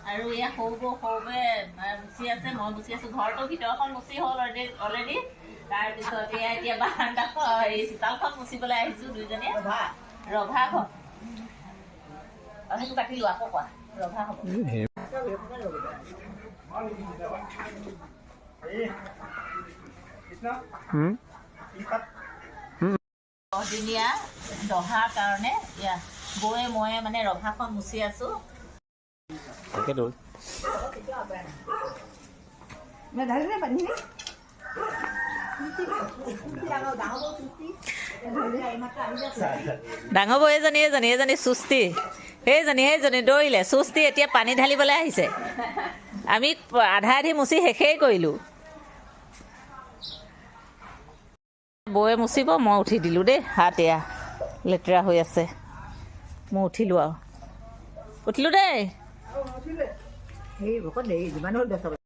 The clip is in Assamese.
আৰু এয়া সৰুবে মুচি আছে, মই মুচি আছোঁ। ঘৰটো ভিতৰখন মুচি হ'ল অলৰেডি। তাৰপিছত এয়া এতিয়া বাৰান্দাখন হেৰি চোতালখন মুচিবলৈ আহিছোঁ দুইজনীয়ে। ৰভাখন সেইটো কাটি লোৱা, আকৌ কোৱা ৰভা হ'ব। দিনীয়া দহাৰ কাৰণে এয়া বৌয়ে ময়ে মানে ৰভাখন মুচি আছোঁ। তাকেতো ডাঙৰ বৌ এজনী চুস্তি, সেইজনী দৌৰিলে চুস্তি এতিয়া পানী ঢালিবলৈ আহিছে। আমি আধা আধি মুচি শেষেই কৰিলোঁ। বৌয়ে মুচিব, মই উঠি দিলোঁ দেই। হাত এয়া লেতেৰা হৈ আছে, মই উঠিলোঁ আৰু উঠিলোঁ দেই।